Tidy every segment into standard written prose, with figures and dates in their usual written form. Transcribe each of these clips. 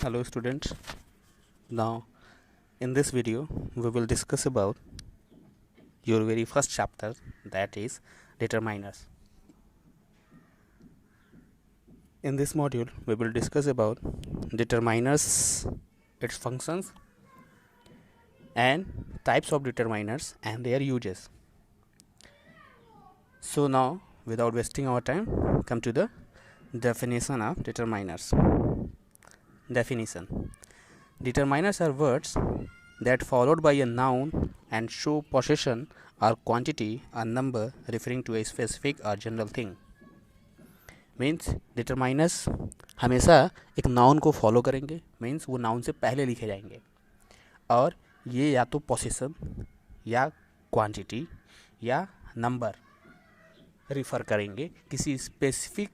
Hello students. Now in this video we will discuss about your very first chapter, that is determiners. In this module we will discuss about determiners, its functions and types of determiners and their uses. So now without wasting our time, come to the definition of determiners. Definition: determiners are words that followed by a noun and show possession or quantity or number referring to a specific or general thing. Means determiners हमेशा एक noun को follow करेंगे, means वो noun से पहले लिखे जाएंगे और ये या तो पोसेशन या क्वांटिटी या नंबर रिफ़र करेंगे किसी स्पेसिफिक,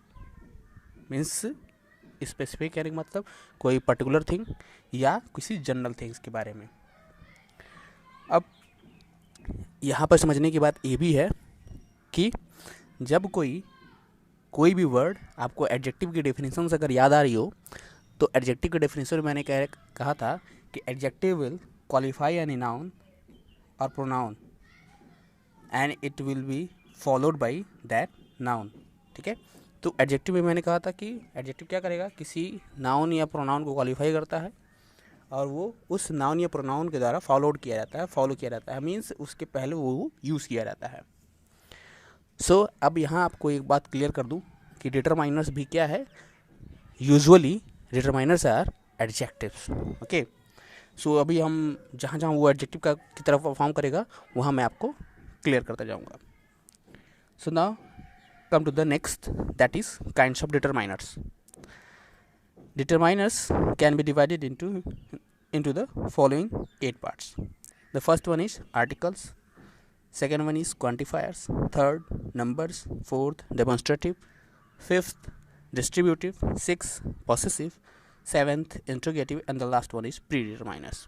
मीन्स स्पेसिफिक कहने का मतलब कोई पर्टिकुलर थिंग या किसी जनरल थिंग्स के बारे में। अब यहाँ पर समझने की बात ये भी है कि जब कोई भी वर्ड आपको एडजेक्टिव की डेफिनेशन से अगर याद आ रही हो तो एडजेक्टिव की डेफिनेशन मैंने कहा था कि adjective will qualify any noun और pronoun and it will be followed by that noun. ठीक है, तो एडजेक्टिव में मैंने कहा था कि एडजेक्टिव क्या करेगा, किसी नाउन या प्रोनाउन को क्वालिफाई करता है और वो उस नाउन या प्रोनाउन के द्वारा फॉलो किया जाता है, मीन्स उसके पहले वो यूज़ किया जाता है। सो अब यहाँ आपको एक बात क्लियर कर दूँ कि डिटरमाइनर्स भी क्या है। Usually determiners are adjectives. Okay, so अभी हम जहाँ जहाँ वो एडजेक्टिव की तरफ परफॉर्म करेगा वहाँ मैं आपको क्लियर करता जाऊँगा। So now come to the next, that is kinds of determiners. Determiners can be divided into the following 8 parts. The first one is articles, second one is quantifiers, third numbers, fourth demonstrative, fifth distributive, sixth possessive, seventh interrogative, and the last one is predeterminers.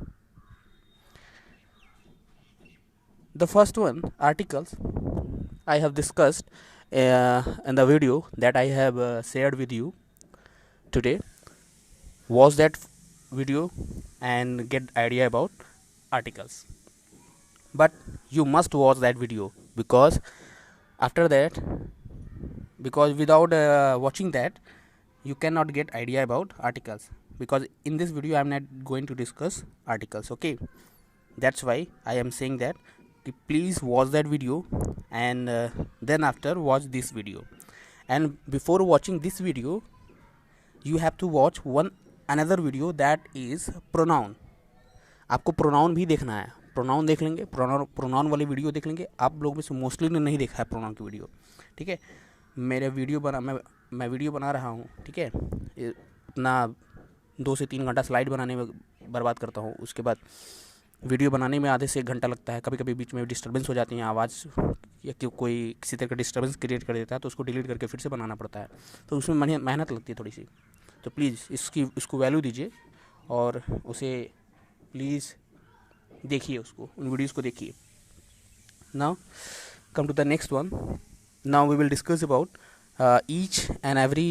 The first one, articles, I have discussed in the video that I have shared with you today. Watch that video and get idea about articles. But you must watch that video because after that, because without watching that you cannot get idea about articles, because in this video I am not going to discuss articles. Okay, that's why I am saying that please watch that video and then after watch this video, and before watching this video you have to watch one another video that is pronoun. आपको pronoun भी देखना है, pronoun देख लेंगे, pronoun वाली video देख लेंगे। आप लोग में से मोस्टली ने नहीं देखा है प्रोनाउन की वीडियो। ठीक है, मैं वीडियो बना रहा हूँ। ठीक है, अपना 2 से 3 घंटा स्लाइड बनाने में बर्बाद करता हूँ, उसके बाद वीडियो बनाने में आधे से 1 घंटा लगता है। कभी कभी बीच में डिस्टर्बेंस हो जाती है, आवाज़ या कोई किसी तरह का डिस्टर्बेंस क्रिएट कर देता है तो उसको डिलीट करके फिर से बनाना पड़ता है, तो उसमें मेहनत लगती है थोड़ी सी। तो प्लीज़ इसको वैल्यू दीजिए और उसे प्लीज़ देखिए, उसको उन वीडियोज़ को देखिए। Now come to the next one. Now we will discuss about each and every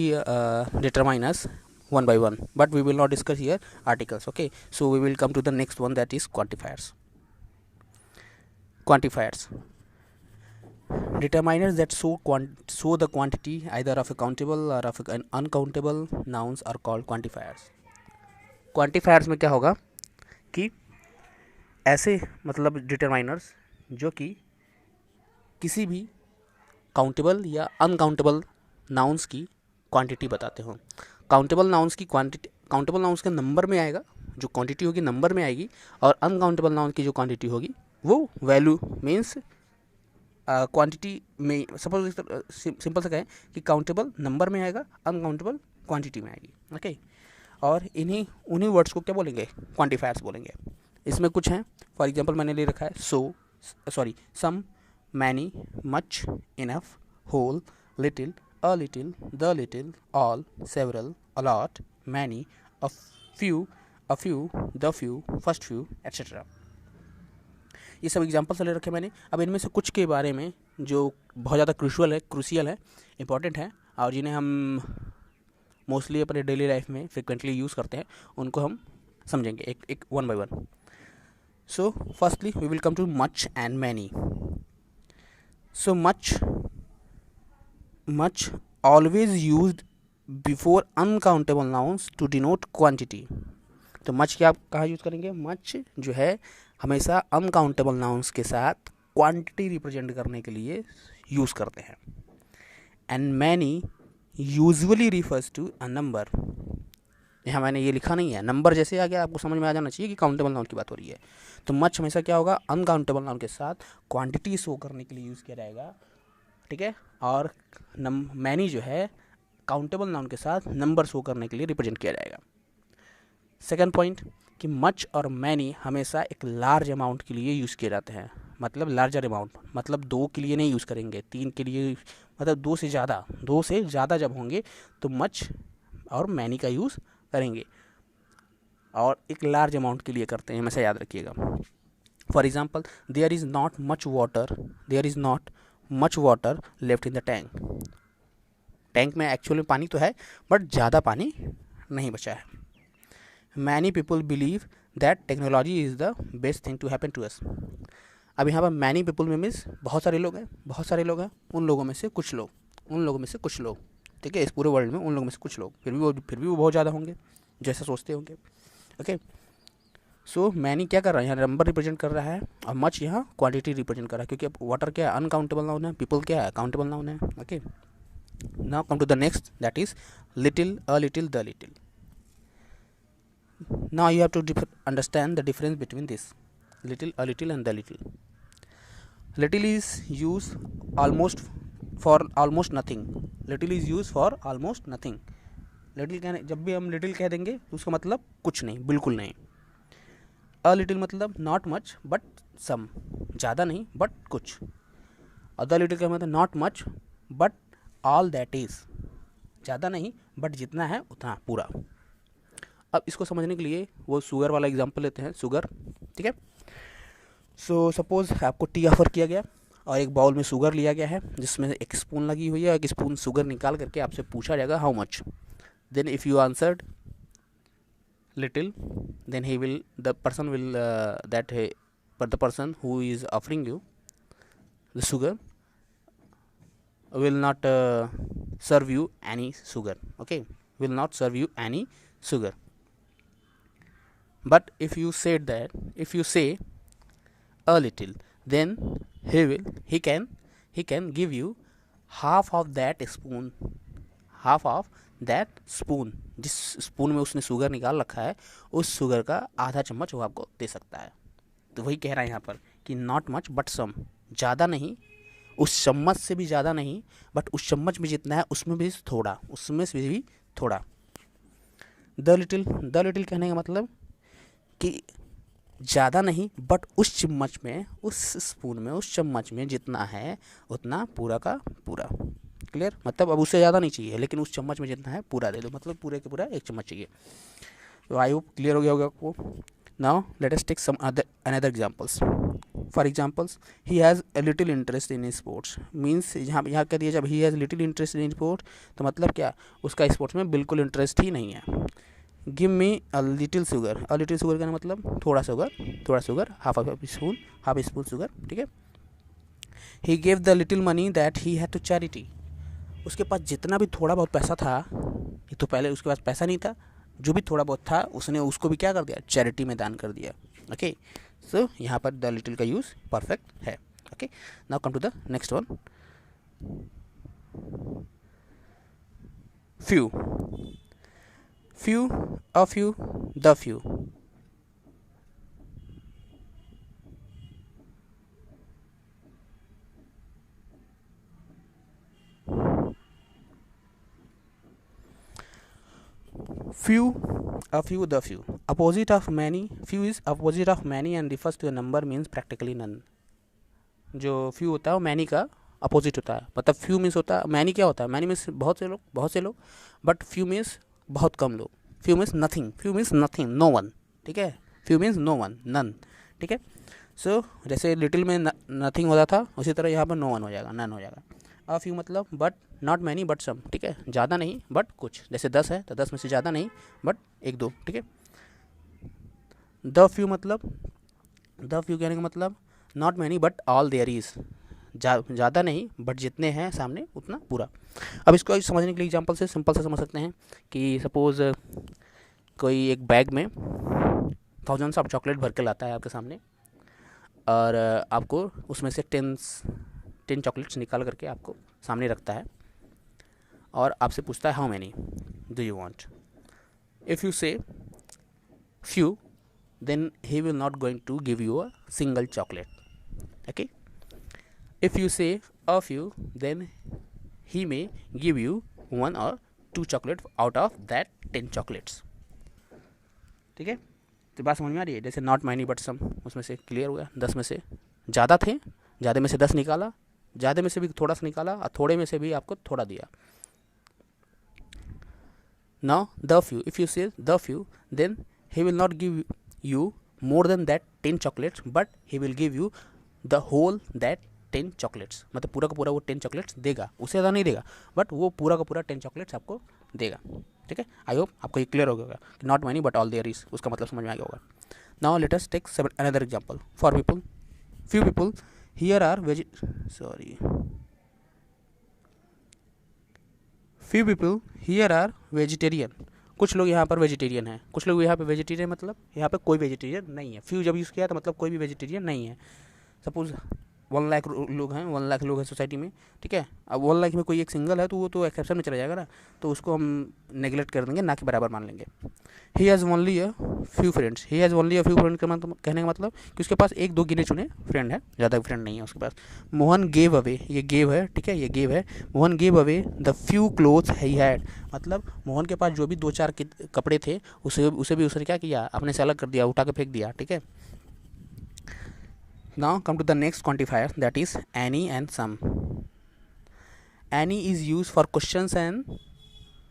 determiners one by one, but we will not discuss here articles. Okay, so we will come to the next one, that is quantifiers. Quantifiers, determiners that show the quantity either of a countable or of an uncountable nouns are called quantifiers. Quantifiers में क्या होगा कि ऐसे मतलब determiners जो कि किसी भी काउंटेबल या अनकाउंटेबल नाउन्स की क्वांटिटी बताते हो। काउंटेबल नाउन्स की क्वांटिटी, काउंटेबल नाउन्स के नंबर में आएगा, जो क्वांटिटी होगी नंबर में आएगी, और अनकाउंटेबल नाउन की जो क्वांटिटी होगी वो वैल्यू मीन्स क्वांटिटी में। सपोज सिंपल से कहें कि काउंटेबल नंबर में आएगा, अनकाउंटेबल क्वांटिटी में आएगी। ओके, और उन्हीं वर्ड्स को क्या बोलेंगे, क्वांटिफायर्स बोलेंगे। इसमें कुछ हैं, फॉर एग्जांपल मैंने ले रखा है some, many, much, enough, whole, little, a little, the little, all, several, a lot, many, a few, the few, first few, etc. ये सब एग्जांपल्स ले रखे मैंने। अब इनमें से कुछ के बारे में जो बहुत ज़्यादा क्रूशियल है, इंपॉर्टेंट है, और जिन्हें हम मोस्टली अपने डेली लाइफ में फ्रिक्वेंटली यूज़ करते हैं, उनको हम समझेंगे एक एक one by one. So firstly we will come to much and many. So much always used before uncountable nouns to denote quantity. तो मच क्या कहाँ यूज़ करेंगे? मच जो है हमेशा अनकाउंटेबल नाउन्स के साथ क्वांटिटी रिप्रेजेंट करने के लिए यूज़ करते हैं. And many usually refers to a number. यहाँ मैंने ये लिखा नहीं है, नंबर जैसे आ गया आपको समझ में आ जाना चाहिए कि काउंटेबल नाउन की बात हो रही है. तो मच हमेशा क्या होगा? अनकाउंटेबल नाउन के साथ क्वांटिटी शो करने के लिए यूज़ किया जाएगा, ठीक है. और मैनी जो है काउंटेबल नाउन के साथ नंबर शो करने के लिए रिप्रेजेंट किया जाएगा. सेकंड पॉइंट कि मच और मैनी हमेशा एक लार्ज अमाउंट के लिए यूज़ किए जाते हैं. मतलब लार्जर अमाउंट, मतलब 2 के लिए नहीं यूज़ करेंगे, 3 के लिए, मतलब 2 से ज़्यादा जब होंगे तो मच और मैनी का यूज़ करेंगे, और एक लार्ज अमाउंट के लिए करते हैं, हमेशा याद रखिएगा. For example, there is not much water left in the tank. Tank में एक्चुअली पानी तो है, बट ज़्यादा पानी नहीं बचा है. Many people believe that technology is the best thing to happen to us. अब यहाँ पर मैनी पीपल में मीन्स बहुत सारे लोग हैं, उन लोगों में से कुछ लोग, ठीक है. इस पूरे वर्ल्ड में उन लोगों में से कुछ लोग, फिर भी वो बहुत ज़्यादा होंगे जैसा सोचते होंगे. ओके. सो मैनी क्या कर रहा है? यहाँ नंबर रिप्रेजेंट कर रहा है, और मच यहाँ क्वांटिटी रिप्रेजेंट कर रहा है, क्योंकि अब वाटर क्या है? अनकाउंटेबल नाउन है. पीपल क्या है? काउंटेबल नाउन है. Okay. Now come to the next, that is little, a little, the little. Now you have to understand the difference between this little, a little and the little. Little is used for almost nothing. Little is used for almost nothing. Little कहने, जब भी हम little कह देंगे तो उसका मतलब कुछ नहीं, बिल्कुल नहीं. A little मतलब not much but some, ज़्यादा नहीं but कुछ. और the little का मतलब not much but all that is, ज़्यादा नहीं but जितना है उतना पूरा. अब इसको समझने के लिए वो शुगर वाला एग्जांपल लेते हैं. शुगर, ठीक है. सो सपोज आपको टी ऑफर किया गया और एक बाउल में शुगर लिया गया है, जिसमें एक स्पून लगी हुई है, और एक स्पून शुगर निकाल करके आपसे पूछा जाएगा how much. Then if you answered little, then the person who is offering you the sugar will not serve you any sugar. Okay, will not serve you any sugar. But if you say a little, then he can give you half of that spoon. जिस spoon में उसने sugar निकाल रखा है, उस sugar का आधा चम्मच वो आपको दे सकता है. तो वही कह रहा है यहाँ पर कि नॉट मच बट सम, ज़्यादा नहीं, उस चम्मच से भी ज़्यादा नहीं, बट उस चम्मच में जितना है उसमें भी थोड़ा. द लिटिल कहने का मतलब कि ज़्यादा नहीं, बट उस चम्मच में, उस स्पून में, उस चम्मच में जितना है उतना पूरा का पूरा. क्लियर? मतलब अब उससे ज़्यादा नहीं चाहिए, लेकिन उस चम्मच में जितना है पूरा दे दो, मतलब पूरे के पूरा एक चम्मच चाहिए. तो आई होप क्लियर हो गया होगा आपको. Now let us take some another examples. For examples, he has a little interest in sports. Means यहाँ कह दिया, जब he has little interest in sports, तो मतलब क्या? उसका स्पोर्ट्स में बिल्कुल इंटरेस्ट ही नहीं है. Give me a little sugar. A little sugar का मतलब थोड़ा शुगर, हाफ स्पून शुगर, ठीक है. He gave the little money that he had to charity. उसके पास जितना भी थोड़ा बहुत पैसा था, ये तो पहले उसके पास पैसा नहीं था, जो भी थोड़ा बहुत था उसने उसको भी क्या कर दिया? चैरिटी में दान कर दिया. ओके. सो यहाँ पर द लिटिल का यूज़ परफेक्ट है. Okay. Now come to the next one. Few, a few, the few. Few, a few, the few. Opposite of many. Few is opposite of many and refers to a number, means practically none. जो few होता है वो many का opposite होता है. मतलब few means होता है, many क्या होता है? many मीन्स बहुत से लोग, बट few मीन्स बहुत कम लोग. few means nothing, no one. ठीक है. few means no one, none. ठीक है. सो जैसे लिटिल में नथिंग होता था, उसी तरह यहाँ पर नो वन हो जाएगा, नन हो जाएगा. अ फ्यू मतलब but not many but some, ठीक है, ज़्यादा नहीं बट कुछ, जैसे 10 है तो 10 में से ज़्यादा नहीं बट एक दो, ठीक है। द फ्यू मतलब, द फ्यू कहने का मतलब not many but all there is, ज़्यादा नहीं बट जितने हैं सामने उतना पूरा। अब इसको समझने के लिए एग्जांपल से सिंपल से समझ सकते हैं कि सपोज़ कोई एक बैग में थाउजेंड्स ऑफ चॉकलेट भर के लाता है आपके सामने, और आपको उसमें से 10 चॉकलेट्स निकाल करके आपको सामने रखता है और आपसे पूछता है how many do you want. If you say few then he will not going to give you a single chocolate, okay. If you say a few then he may give you 1 or 2 chocolate out of that 10 chocolates, ठीक है। तो बात समझ में आ रही है। जैसे not many but सम, उसमें से क्लियर हो गया, 10 में से ज़्यादा थे, ज़्यादा में से 10 निकाला, ज़्यादा में से भी थोड़ा सा निकाला और थोड़े में से भी आपको थोड़ा दिया। Now the few, if you say the few then he will not give you more than that 10 chocolates but he will give you the whole that 10 chocolates, मतलब पूरा का पूरा वो 10 चॉकलेट्स देगा, उससे ज़्यादा नहीं देगा बट वो पूरा का पूरा 10 चॉकलेट्स आपको देगा, ठीक है। आई होप आपको ये क्लियर हो गया होगा कि not many but all there is, उसका मतलब समझ में आ गया होगा। Now let us take another example for people, few people here are few people here are vegetarian, कुछ लोग यहाँ पर वेजिटेरियन हैं, कुछ लोग यहाँ पे वेजिटेरियन मतलब यहाँ पे कोई वेजिटेरियन नहीं है। फ्यू जब यूज़ किया तो मतलब कोई भी वेजिटेरियन नहीं है। सपोज 1 लाख लोग हैं, 1 लाख लोग हैं सोसाइटी में, ठीक है। अब 1 लाख में कोई एक सिंगल है तो वो तो एक्सेप्शन में चला जाएगा ना, तो उसको हम नेगलेक्ट कर देंगे, ना कि बराबर मान लेंगे। He has only a few friends, he has only a few friend का मतलब कहने का मतलब कि उसके पास 1-2 गिने चुने फ्रेंड है, ज़्यादा फ्रेंड नहीं है उसके पास। मोहन गेव अवे, ये गेव है, ठीक है, ये गेव है। Mohan gave away the few clothes he had, मतलब मोहन के पास जो भी 2-4 कपड़े थे उसे भी उसने क्या किया, अपने से अलग कर दिया, उठा के फेंक दिया, ठीक है। Now come to the next quantifier, that is any and some. Any is used for questions and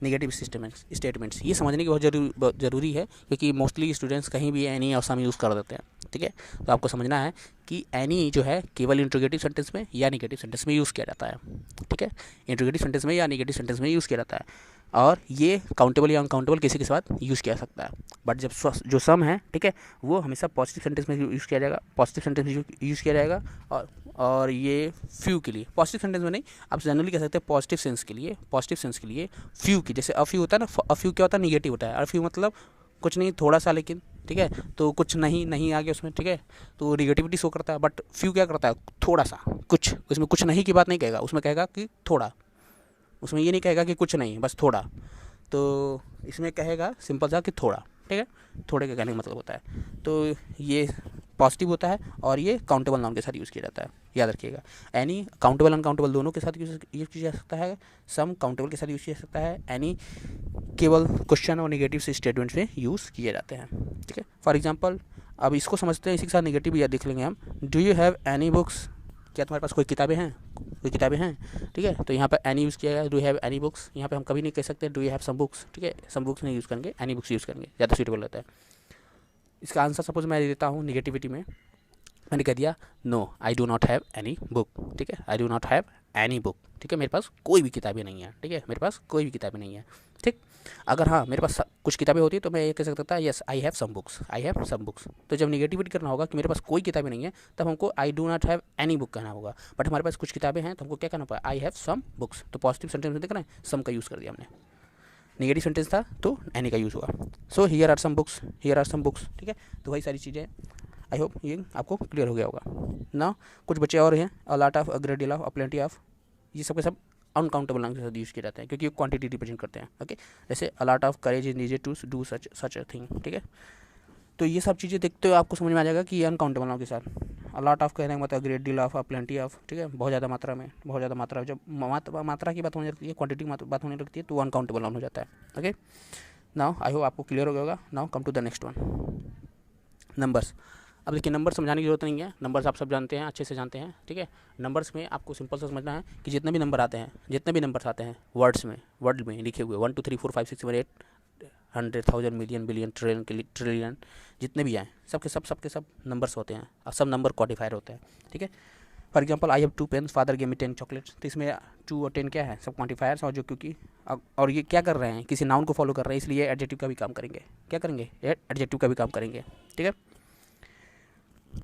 negative statements. ये समझने की बहुत ज़रूरी है क्योंकि मोस्टली स्टूडेंट्स कहीं भी एनी और सम यूज़ कर देते हैं, ठीक है। तो आपको समझना है कि एनी जो है केवल इंट्रोगेटिव सेंटेंस में या नेगेटिव सेंटेंस में यूज़ किया जाता है, ठीक है। इंट्रोगेटिव सेंटेंस में या नेगेटिव सेंटेंस में यूज़ किया जाता है, और ये काउंटेबल या अनकाउंटेबल किसी के साथ यूज़ किया जा सकता है। बट जब जो सम है, ठीक है, वो हमेशा पॉजिटिव सेंटेंस में यूज़ किया जाएगा, पॉजिटिव सेंटेंस में यूज़ किया जाएगा। और ये फ्यू के लिए पॉजिटिव सेंटेंस में नहीं, आप जनरली कह सकते हैं पॉजिटिव सेंस के लिए फ्यू की, जैसे अफ्यू होता है ना, अफ्यू क्या होता है, निगेटिव होता है। अफ्यू मतलब कुछ नहीं, थोड़ा सा, लेकिन, ठीक है, तो कुछ नहीं आ गया उसमें, ठीक है, तो निगेटिविटी शो करता है। बट फ्यू क्या करता है, थोड़ा सा कुछ, उसमें कुछ नहीं की बात नहीं कहेगा, उसमें कहेगा कि थोड़ा, उसमें ये नहीं कहेगा कि कुछ नहीं, बस थोड़ा। तो इसमें कहेगा सिंपल सा कि थोड़ा, ठीक है, थोड़े का कहने का मतलब होता है। तो ये पॉजिटिव होता है और ये काउंटेबल नाउन के साथ यूज़ किया जाता है, याद रखिएगा। एनी काउंटेबल अनकाउंटेबल दोनों के साथ यूज़ किया जा सकता है, सम काउंटेबल के साथ यूज़ किया जा सकता है, एनी केवल क्वेश्चन और नेगेटिव से स्टेटमेंट्स में यूज़ किए जाते हैं, ठीक है। फॉर एग्जांपल अब इसको समझते हैं, इसी के साथ नेगेटिव भी याद देख लेंगे हम। Do you have any books, क्या तुम्हारे पास कोई किताबें हैं, ठीक है। तो यहाँ पर एनी यूज़ किया गया, डू हैव एनी बुक्स। यहाँ पे हम कभी नहीं कह सकते do you have some books, ठीक है, सम बुक्स नहीं यूज़ करेंगे, एनी बुक्स यूज़ करेंगे, ज़्यादा सूटेबल रहता है। इसका आंसर सपोज मैं देता हूँ निगेटिविटी में, मैंने कह दिया no I do not have any book, ठीक है, I do not have any book, ठीक है, मेरे पास कोई भी किताबें नहीं है, ठीक है, मेरे पास कोई भी किताबें नहीं है, ठीक। अगर हाँ मेरे पास कुछ किताबें होती तो मैं ये कह सकता था yes I have some books, I have some books. तो जब निगेटिविटी करना होगा कि मेरे पास कोई किताबें नहीं है, तब हमको आई do not have any book कहना होगा। बट हमारे पास कुछ किताबें हैं तो हमको क्या कहना पड़ा, आई हैव सम बुक्स। तो पॉजिटिव सेंटेंस में देख रहे हैं, सम का यूज़ कर दिया हमने, नेगेटिव सेंटेंस था तो एनी का यूज़ हुआ। So here are some books, here are some books, ठीक है। तो वही सारी चीज़ें, आई होप ये आपको क्लियर हो गया होगा ना। कुछ बच्चे और हैं, अ lot of, a great deal of, a plenty of, ये सब के सब अनकाउंटेबल नाउन के साथ यूज़ किए जाते हैं क्योंकि ये क्वांटिटी रिप्रेजेंट करते हैं, ओके। जैसे a lot of courage is needed to do such a thing, ठीक है। तो ये सब चीज़ें देखते हुए आपको समझ में आ जाएगा कि ये अनकाउंटेबल नाउन के साथ। अ लॉट ऑफ कहने का मतलब great deal of, a plenty of, ठीक है, बहुत ज़्यादा मात्रा में, बहुत ज़्यादा मात्रा। जब मात्रा की बात होने लगती है, क्वांटिटी की बात होने लगती है, तो अनकाउंटेबल नाउन हो जाता है, ओके। नाउ आई होप आपको क्लियर हो गया होगा। Now come to the next one, numbers. अब देखिए नंबर समझाने की जरूरत नहीं है, नंबर्स आप सब जानते हैं, अच्छे से जानते हैं, ठीक है। नंबर्स में आपको सिंपल से समझना है कि जितने भी नंबर्स आते हैं वर्ड में लिखे हुए 1 2 3 4 5 6 7 8 100 1000 मिलियन बिलियन ट्रिलियन जितने भी आए सबके सब नंबर्स होते हैं और सब नंबर क्वांटिफायर होते हैं, ठीक है। For example I have 2 pens, father gave me 10 chocolates. तो इसमें 2 और 10 क्या है, सब क्वान्टिफायर्स, और जो क्योंकि और ये क्या कर रहे हैं, किसी नाउन को फॉलो कर रहे हैं, इसलिए एडजेक्टिव का भी काम करेंगे। क्या करेंगे, एडजेक्टिव का भी काम करेंगे, ठीक है।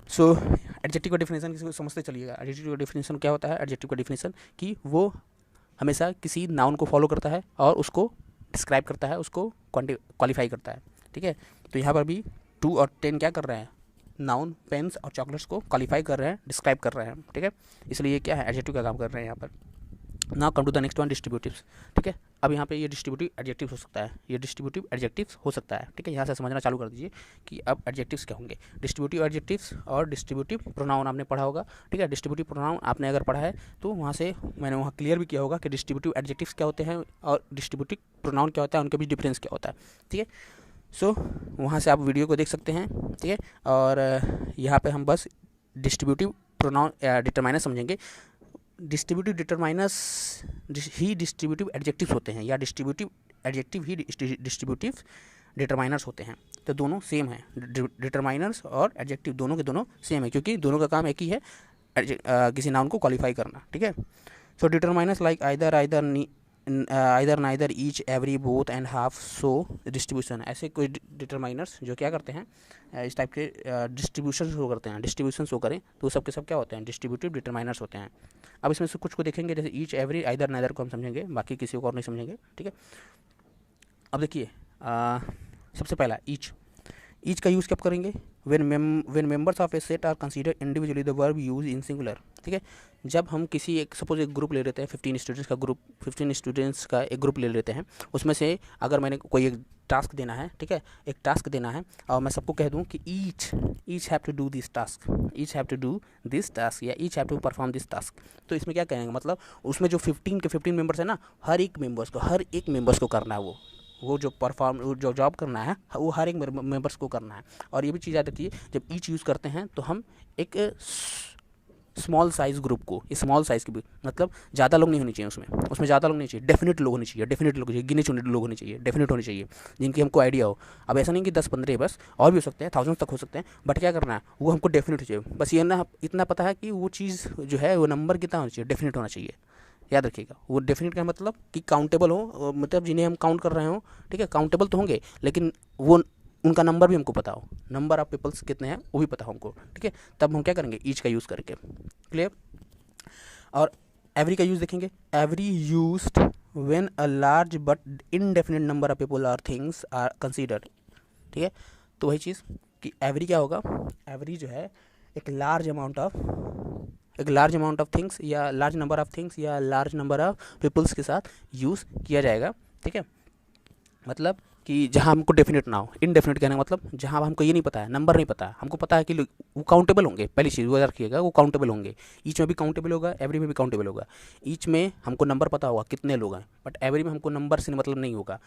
सो एडजेक्टिव का डिफिनेशन किसी को समझते चलिएगा। एडजेक्टिव का डिफिनेशन क्या होता है, एडजेक्टिव का डिफिनेशन कि वो हमेशा किसी नाउन को फॉलो करता है और उसको डिस्क्राइब करता है, उसको क्वालिफाई करता है, ठीक है। तो यहाँ पर भी 2 और 10 क्या कर रहे हैं, नाउन, पेन्स और चॉकलेट्स को क्वालिफाई कर रहे हैं, डिस्क्राइब कर रहे हैं, ठीक है। इसलिए ये क्या है, एडजेक्टिव का काम कर रहे हैं यहाँ पर। Now come to the next one, distributives, ठीक है। अब यहाँ पे ये डिस्ट्रीब्यूटिव एडजेक्टिव हो सकता है, ये डिस्ट्रीब्यूटिव एडजेक्टिव्स हो सकता है, ठीक है। यहाँ से समझना चालू कर दीजिए कि अब एडजेक्टिव्स क्या होंगे। डिस्ट्रीब्यूटिव एडजेक्टिव्स और डिस्ट्रीब्यूटिव प्रोनाउन आपने पढ़ा होगा, ठीक है। डिस्ट्रीब्यूटिव प्रोनाउन आपने अगर पढ़ा है तो वहाँ से मैंने वहाँ क्लियर भी किया होगा कि डिस्ट्रीब्यूटिव एडजेक्टिव्स क्या होते हैं और डिस्ट्रीब्यूटिव प्रोनाउन क्या होता है, उनके बीच डिफरेंस क्या होता है, ठीक है। सो वहाँ से आप वीडियो को देख सकते हैं, ठीक है। और यहाँ पे हम बस डिस्ट्रीब्यूटिव प्रोनाउन डिटरमाइनर समझेंगे। डिस्ट्रीब्यूटिव डिटरमाइनर्स ही डिस्ट्रीब्यूटिव एडजेक्टिव्स होते हैं, या डिस्ट्रीब्यूटिव एडजेक्टिव ही डिस्ट्रीब्यूटिव डिटरमाइनर्स होते हैं। तो दोनों सेम हैं, डिटरमाइनर्स और एडजेक्टिव दोनों के दोनों सेम है, क्योंकि दोनों का काम एक ही है, किसी नाउन को क्वालिफाई करना, ठीक है। So determiners like either neither each every both and half, so distribution, ऐसे कोई डिटरमाइनर्स जो क्या करते हैं, इस टाइप के डिस्ट्रीब्यूशन शो करते हैं, डिस्ट्रीब्यूशन शो करें तो सब के सब क्या होते हैं, डिस्ट्रीब्यूटिव डिटरमाइनर्स होते हैं। अब इसमें से कुछ को देखेंगे, जैसे ईच, एवरी, आइदर, नाइदर को हम समझेंगे, बाकी किसी को और नहीं समझेंगे, ठीक है। अब देखिए सबसे पहला ईच का यूज़ कब करेंगे, when members of a set are consider individually the verb use in singular, ठीक है। जब हम किसी एक सपोज एक ग्रुप ले लेते हैं, 15 स्टूडेंट्स का एक ग्रुप ले लेते हैं, उसमें से अगर मैंने कोई एक टास्क देना है, ठीक है, एक टास्क देना है, और मैं सबको कह दूं कि each have to do this task, each have to do this task, या each have to perform this task, तो इसमें क्या कहेंगे, मतलब उसमें जो 15 के 15 मेंबर्स है ना, हर एक मेंबर्स को करना है, वो जो जॉब करना है वो हर एक मेंबर्स को करना है। और ये भी चीज़ याद रखिए, जब ईच यूज़ करते हैं तो हम एक स्मॉल साइज़ ग्रुप को, स्मॉल साइज़ की भी मतलब ज़्यादा लोग नहीं होने चाहिए, उसमें ज़्यादा लोग नहीं चाहिए, डेफिनेट लोग होने चाहिए, गिने चुने लोग होने चाहिए, डेफिनेट होने चाहिए, जिनकी हमको आइडिया हो। अब ऐसा नहीं कि 10-15 बस, और भी हो सकते हैं, 1000 तक हो सकते हैं, बट क्या करना है, वो हमको डेफिनेट चाहिए। बस ये ना इतना पता है कि वो चीज़ जो है वो नंबर कितना होना चाहिए, डेफिनेट होना चाहिए, याद रखिएगा। वो डेफिनेट का मतलब कि काउंटेबल हो, मतलब जिन्हें हम काउंट कर रहे हो, ठीक है, काउंटेबल तो होंगे, लेकिन वो उनका नंबर भी हमको पता हो, नंबर ऑफ पीपल्स कितने हैं वो भी पता हो हमको, ठीक है। तब हम क्या करेंगे, ईच का यूज़ करके, क्लियर। और एवरी का यूज़ देखेंगे, every used when a large but indefinite number of people or things are considered, ठीक है। तो वही चीज़ कि एवरी क्या होगा, एवरी जो है एक लार्ज अमाउंट ऑफ थिंग्स या लार्ज नंबर ऑफ थिंग्स या लार्ज नंबर ऑफ पीपल्स के साथ यूज़ किया जाएगा, ठीक है। मतलब कि जहाँ हमको डेफिनेट ना हो, इनडेफिनेट कहने का मतलब जहाँ हमको ये नहीं पता है, नंबर नहीं पता है, हमको पता है कि वो काउंटेबल होंगे, पहली चीज़ वो रखिएगा, वो काउंटेबल होंगे। ईच में भी काउंटेबल होगा, एवरी में भी काउंटेबल होगा। ईच में हमको नंबर पता होगा कितने लोग हैं, बट एवरी में हमको नंबर से मतलब नहीं होगा।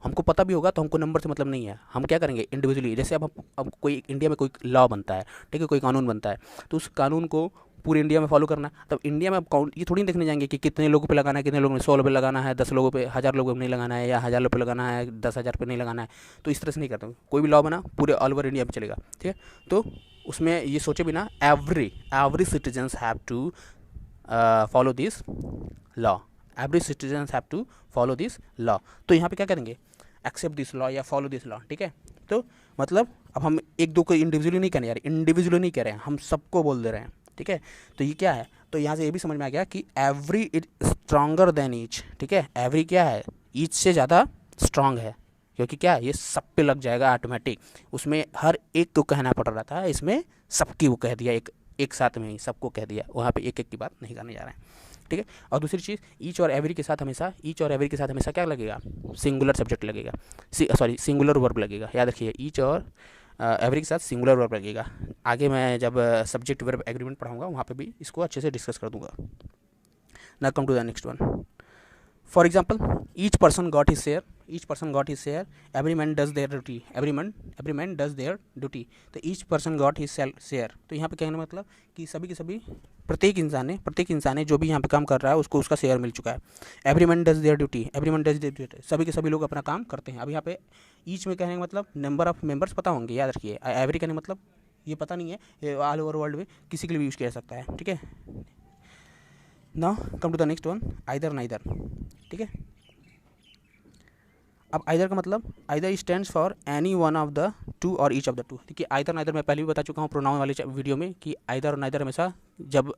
हमको पता भी होगा तो हमको नंबर से मतलब नहीं है। हम क्या करेंगे, इंडिविजुअली, जैसे अब कोई इंडिया में कोई लॉ बनता है, ठीक है, कोई कानून बनता है, तो उस कानून को पूरे इंडिया में फॉलो करना। तब इंडिया में अब काउंट ये थोड़ी देखने जाएंगे कि कितने लोगों पे लगाना है, कितने लोगों ने 100 पे लगाना है, 10 लोगों पे, 1000 लोगों पे नहीं लगाना है, या 1000 पे लगाना है, 10,000 पे नहीं लगाना है। तो इस तरह से नहीं करते, कोई भी लॉ बना पूरे ऑल ओवर इंडिया में चलेगा, ठीक है। तो उसमें ये सोचे बिना every citizens have to follow this law, every citizens have to follow this law. तो यहाँ पे क्या करेंगे, एक्सेप्ट दिस लॉ या फॉलो दिस लॉ, ठीक है। तो मतलब अब हम एक दो को इंडिविजुअली नहीं कहने, यार इंडिविजुअली नहीं कह रहे हैं, हम सबको बोल दे रहे हैं, ठीक है। तो ये क्या है, तो यहाँ से ये भी समझ में आ गया कि every is stronger than each, ठीक है। एवरी क्या है, ईच से ज़्यादा स्ट्रांग है, क्योंकि क्या ये सब पे लग जाएगा ऑटोमेटिक, उसमें हर एक को कहना पड़ रहा था, इसमें सबकी वो कह दिया, एक साथ में ही सबको कह दिया, वहाँ पे एक एक की बात नहीं करने जा रहे हैं, ठीक है। और दूसरी चीज़, ईच और एवरी के साथ हमेशा क्या लगेगा, सिंगुलर सब्जेक्ट लगेगा, सिंगुलर वर्ब लगेगा, याद रखिए। ईच और एवरी के साथ सिंगुलर वर्ब लगेगा। आगे मैं जब सब्जेक्ट वर्ब एग्रीमेंट पढ़ाऊंगा वहाँ पे भी इसको अच्छे से डिस्कस कर दूंगा। Now come to the next one. For example, each person got his share, every man does their duty, तो each person got his share. तो यहाँ पे कहने का मतलब कि सभी के सभी, प्रत्येक इंसान ने जो भी यहाँ पे काम कर रहा है उसको उसका शेयर मिल चुका है। Every man does their duty, सभी के सभी लोग अपना काम करते हैं। अब यहाँ पे ईच में कहने का मतलब नंबर ऑफ मेंबर्स पता होंगे, याद रखिए। एवरी कहने मतलब ये पता नहीं है, ये ऑल ओवर वर्ल्ड में किसी के लिए भी यूज़ किया जा सकता है, ठीक है। Now come to the next one, either neither, ठीक है। अब आइदर का मतलब either stands for any one of the two और ईच ऑफ द टू। देखिए आइदर नाइदर मैं पहले भी बता चुका हूँ प्रोनाउन वाले वीडियो में कि आइदर और नाइदर हमेशा जब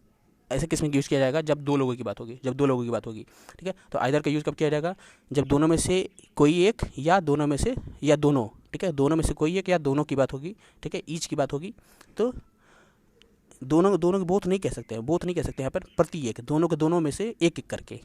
ऐसे किस में यूज़ किया जाएगा, जब दो लोगों की बात होगी, जब दो लोगों की बात होगी, ठीक है। तो आइदर का यूज़ कब किया जाएगा, जब दोनों में से कोई एक या दोनों में से या दोनों, ठीक है, दोनों में से कोई एक या दोनों की बात होगी, ठीक है, ईच की बात होगी। तो दोनों दोनों को बोथ नहीं कह सकते हैं, बोथ नहीं कह सकते यहाँ पर, प्रति एक, दोनों के दोनों में से एक एक करके,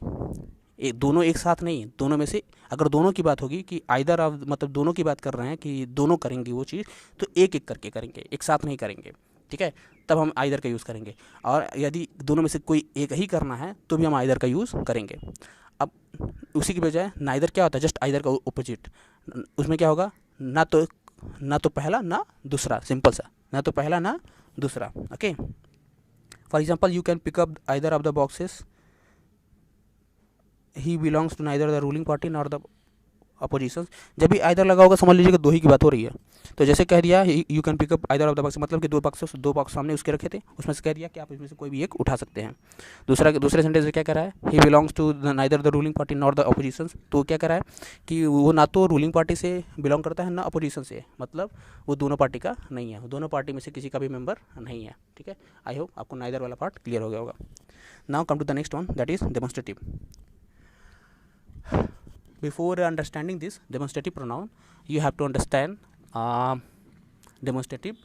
दोनों एक साथ नहीं, दोनों में से अगर दोनों की बात होगी कि आइदर ऑफ, मतलब दोनों की बात कर रहे हैं कि दोनों करेंगे वो चीज़, तो एक एक करके करेंगे, एक साथ नहीं करेंगे, ठीक है, तब हम आइदर का यूज़ करेंगे। और यदि दोनों में से कोई एक ही करना है तो भी हम आइदर का यूज़ करेंगे। अब उसी की बजाय नाइदर क्या होता है, जस्ट आइदर का ऑपोजिट, उसमें क्या होगा, ना तो पहला ना दूसरा, सिंपल सा, ना तो पहला ना दूसरा, okay. For example you can pick up either of the boxes, he belongs to neither the ruling party nor the opposition. जब भी आइदर लगा होगा समझ लीजिए कि दो ही की बात हो रही है। तो जैसे कह दिया you can pick up either of the box, मतलब कि दो बॉक्स सामने उसके रखे थे, उसमें से कह दिया कि आप इसमें से कोई भी एक उठा सकते हैं। दूसरे सेंटेंस में क्या कह रहा है, he belongs to neither the ruling party nor the opposition. तो क्या कह रहा है कि वो ना तो रूलिंग पार्टी से बिलोंग करता है ना अपोजिशन से, मतलब वो दोनों पार्टी का नहीं है, वो दोनों पार्टी में से किसी का भी मेंबर नहीं है, ठीक है। आई होप आपको नाइदर वाला पार्ट क्लियर हो गया होगा। Now come to the next one, that is demonstrative. Before understanding this demonstrative pronoun, you have to understand demonstrative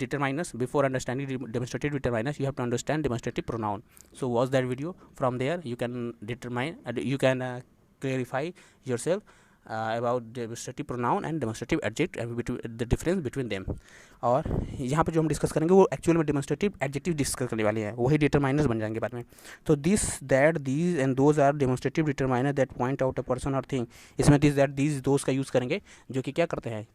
determiners. Before understanding demonstrative determiners, you have to understand demonstrative pronoun. So watch that video. From there you can determine, you can clarify yourself about demonstrative pronoun and demonstrative adjective and the difference between them. और यहाँ पे जो हम discuss करेंगे वो actual में demonstrative adjective discuss करने वाले हैं, वही डिटरमाइनर्स बन जाएंगे बाद में। तो this that these and those are demonstrative determiner that point out a person और थिंग। इसमें दिस दैट दीज दोज का यूज़ करेंगे जो कि क्या करते हैं,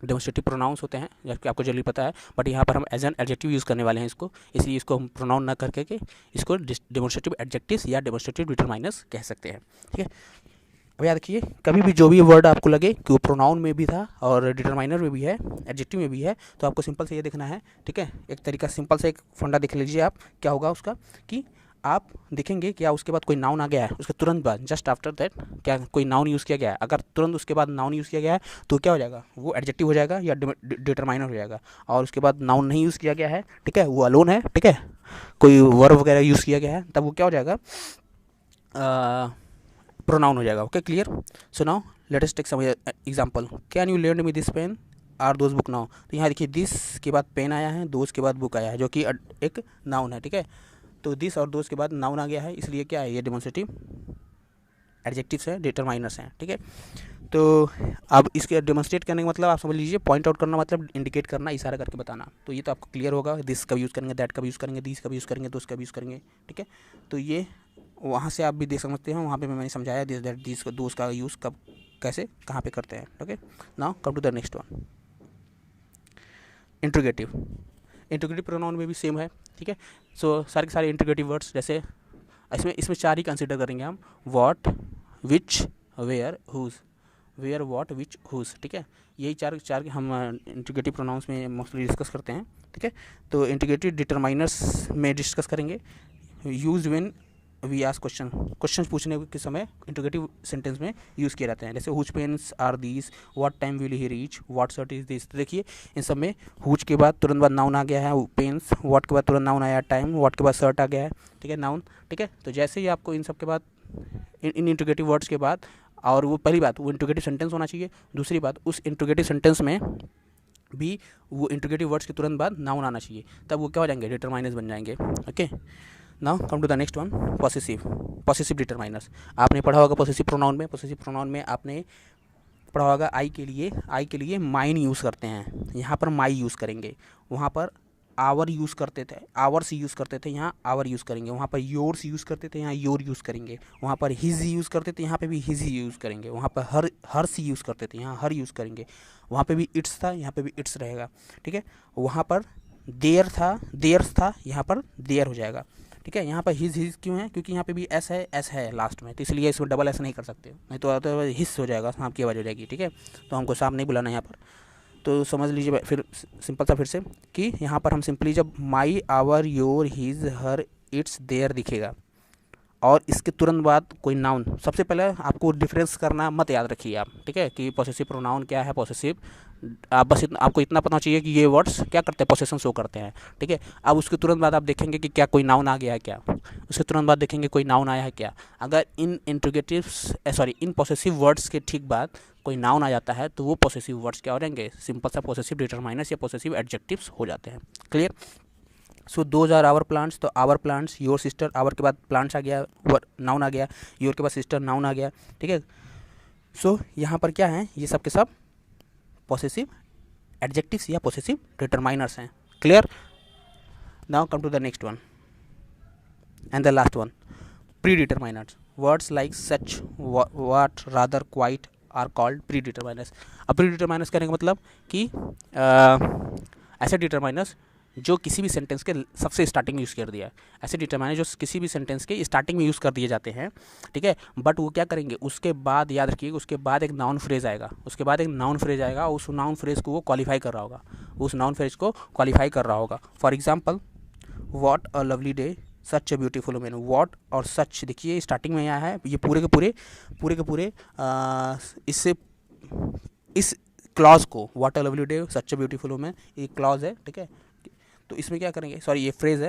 डेमोन्स्ट्रेटिव प्रोनाउंस होते हैं, जबकि आपको जल्दी पता है, बट यहाँ पर हम एज एन एडजेक्टिव यूज़ करने वाले हैं इसको, इसलिए इसको हम प्रोनाउन ना करके के इसको डेमोन्स्ट्रेटिव एडजेक्टिव्स या डेमोन्स्ट्रेटिव डिटरमाइनर्स कह सकते हैं, ठीक है। अब याद रखिए कभी भी जो भी वर्ड आपको लगे कि वो प्रोनाउन में भी था और डिटरमाइनर में भी है, एडजेक्टिव में भी है, तो आपको सिंपल से ये देखना है, ठीक है। एक तरीका सिंपल से एक फंडा देख लीजिए आप, क्या होगा उसका कि आप देखेंगे क्या उसके बाद कोई नाउन आ गया है, उसके तुरंत बाद जस्ट आफ्टर दैट क्या कोई नाउन यूज़ किया गया है, अगर तुरंत उसके बाद नाउन यूज़ किया गया है तो क्या हो जाएगा, वो एडजेक्टिव हो जाएगा या डिटरमाइनर हो जाएगा। और उसके बाद नाउन नहीं यूज़ किया गया है, ठीक है, वो अलोन है, ठीक है, कोई वर्ब वगैरह यूज़ किया गया है, तब वो क्या हो जाएगा, प्रोनाउन हो जाएगा। Okay clear. So now let us take some example, can you lend me this pen or those book now. तो यहाँ देखिए दिस के बाद पेन आया है, दोज के बाद बुक आया है, जो कि एक नाउन है, ठीक है। तो दिस और दोज के बाद नाउन आ गया है, इसलिए क्या है, ये डेमोन्स्ट्रेटिव एडजेक्टिव्स हैं, डिटरमाइनर्स हैं, ठीक है। तो अब इसके डेमोन्स्ट्रेट करने का मतलब आप समझ लीजिए, पॉइंट आउट करना मतलब इंडिकेट करना, इशारा करके बताना। तो ये तो आपको क्लियर होगा, दिस कब यूज़ करेंगे, दैट कब यूज़ करेंगे, दिस कब यूज़ करेंगे, दोज कब यूज़ करेंगे, ठीक है। तो ये वहाँ से आप भी देख सकते हैं, वहाँ पे मैंने समझाया दिस दैट दिस का दोज का यूज़ कब कैसे कहाँ पे करते हैं, okay. Now come to the next one, interrogative. Interrogative pronoun में भी सेम है, ठीक है। सो सारे के सारे इंट्रोगेटिव वर्ड्स, जैसे इसमें चार ही कंसिडर करेंगे हम, what, which, where, whose, where, what, which, whose, ठीक है। यही चार हम इंट्रोगेटिव प्रोनाउंस में मोस्टली डिस्कस करते हैं, ठीक है। तो इंट्रोगेटिव डिटरमाइनर्स में डिस्कस करेंगे, use when we ask question पूछने के समय इंट्रोगेटिव सेंटेंस में यूज़ किए जाते हैं, जैसे whose pens are these, what time will he reach, what shirt is this. तो देखिए इन सब में हुज के बाद तुरंत बाद नाउन आ गया है, पेन्स, व्हाट के बाद तुरंत नाउन आया, टाइम, व्हाट के बाद शर्ट आ गया है, ठीक है, नाउन, ठीक है। तो जैसे ही आपको इन सब के बाद इन इंट्रोगेटिव वर्ड्स के बाद, और वो पहली बात वो इंट्रोगेटिव सेंटेंस होना चाहिए, दूसरी बात उस इंट्रोगेटिव सेंटेंस में भी वो इंट्रोगेटिव वर्ड्स के तुरंत बाद नाउन आना चाहिए, तब वो क्या हो जाएंगे, डिटरमाइनर्स बन जाएंगे, okay. Now come to the next one, possessive determiners. आपने पढ़ा होगा पॉसेसिव प्रोनाउन में आपने पढ़ा होगा आई के लिए माइन यूज़ करते हैं, यहाँ पर माई यूज़ करेंगे, वहाँ पर आवर यूज़ करते थे, आवर्स यूज़ करते थे, यहाँ आवर यूज़ करेंगे, वहाँ पर योर्स यूज़ करते थे, यहाँ योर यूज़ करेंगे, वहाँ पर हिज यूज़ करते थे, यहाँ पे भी हिज यूज़ करेंगे, वहाँ पर हर्स यूज़ करते थे, यहाँ हर यूज़ करेंगे, वहाँ पे भी इट्स था, यहाँ पे भी इट्स रहेगा, ठीक है। वहाँ पर देयर्स था, यहाँ पर देयर हो जाएगा, ठीक है। यहाँ पर हिज क्यों है, क्योंकि यहाँ पे भी एस है लास्ट में, तो इसलिए इसमें डबल एस नहीं कर सकते, नहीं तो हिस हो जाएगा, सांप की आवाज़ हो जाएगी, ठीक है। तो हमको सांप नहीं बुलाना यहाँ पर, तो समझ लीजिए फिर सिंपल सा फिर से कि यहाँ पर हम सिंपली जब my, our, your, his, her, its, their दिखेगा और इसके तुरंत बाद कोई नाउन, सबसे पहले आपको डिफरेंस करना मत याद रखिए आप, ठीक है, कि पोसेसिव प्रोनाउन क्या है, पोसेसिव, आप बस आपको इतना पता चाहिए कि ये वर्ड्स क्या करते हैं, पोसेशन शो करते हैं, ठीक है। अब उसके तुरंत बाद आप देखेंगे कि क्या कोई नाउन आ गया है क्या, उसके तुरंत बाद देखेंगे कोई नाउन आया है क्या। अगर इन इंट्रोगेटिव्स इन पोसेसिव वर्ड्स के ठीक बाद कोई नाउन आ जाता है तो वो पोसेसिव वर्ड्स क्या हो जाएंगे, सिंपल सा पोसेसिव डिटरमाइनर्स या पोसेसिव एडजेक्टिव्स हो जाते हैं। Clear. So those are our plants, तो our plants, your sister, our के बाद प्लांट्स आ गया, नाउन आ गया, योर के बाद सिस्टर नाउन आ गया, ठीक है। सो यहाँ पर क्या है, ये सब के सब पोसेसिव एडजेक्टिव्स या पोसेसिव डिटरमाइनर्स हैं। Clear. Now come to the next one and the last one, pre determiners. Words like such, what, rather, quite are called pre determiners. अब प्री डिटरमाइनर्स कहने का मतलब कि ऐसे डिटरमाइनर्स जो किसी भी सेंटेंस के सबसे स्टार्टिंग में यूज़ कर दिया है, ऐसे डिटरमाइनर जो किसी भी सेंटेंस के स्टार्टिंग में यूज़ कर दिए जाते हैं, ठीक है। बट वो क्या करेंगे, उसके बाद याद रखिएगा, उसके बाद एक नाउन फ्रेज आएगा, उसके बाद एक नाउन फ्रेज आएगा, उस नाउन फ्रेज को वो क्वालिफाई कर रहा होगा, उस नाउन फ्रेज को क्वालिफाई कर रहा होगा। For example, what a lovely day, such a beautiful woman. What और सच देखिए स्टार्टिंग में आया है, ये पूरे के पूरे इससे इस क्लॉज को, what a lovely day, such a beautiful woman, ये क्लॉज है, ठीक है। तो इसमें क्या करेंगे, सॉरी ये फ्रेज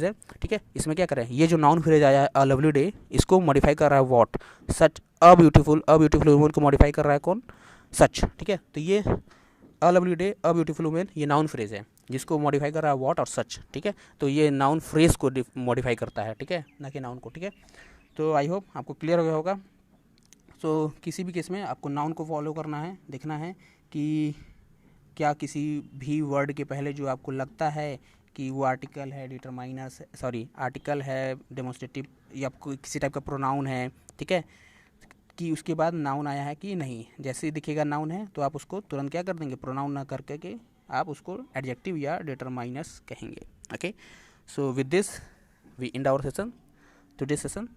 है, ठीक है। इसमें क्या करें, ये जो नाउन फ्रेज आया है अ लवली डे, इसको मॉडिफाई कर रहा है what, such a beautiful woman को मॉडिफाई कर रहा है कौन, सच, ठीक है। तो ये a lovely day, a beautiful woman, ये नाउन फ्रेज है जिसको मॉडिफाई कर रहा है व्हाट और सच, ठीक है। तो ये नाउन फ्रेज को मॉडिफाई करता है, ठीक है, ना कि नाउन को, ठीक है। तो आई होप आपको क्लियर हो गया होगा। सो किसी भी केस में आपको नाउन को फॉलो करना है, देखना है कि क्या किसी भी वर्ड के पहले जो आपको लगता है कि वो आर्टिकल है, डिटरमाइनर्स, आर्टिकल है, डेमोन्स्ट्रेटिव या किसी टाइप का प्रोनाउन है, ठीक है, कि उसके बाद नाउन आया है कि नहीं। जैसे ही दिखेगा नाउन है तो आप उसको तुरंत क्या कर देंगे, प्रोनाउन ना करके के आप उसको एडजेक्टिव या डिटरमाइनर्स कहेंगे। Okay, so with this we end our session, today session.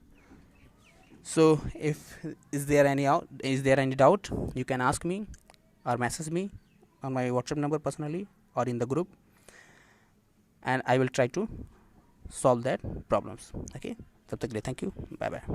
So if is there any doubt, you can ask me or message me on my WhatsApp number personally or in the group, and I will try to solve that problems. Okay, तब तक के लिए thank you, bye bye.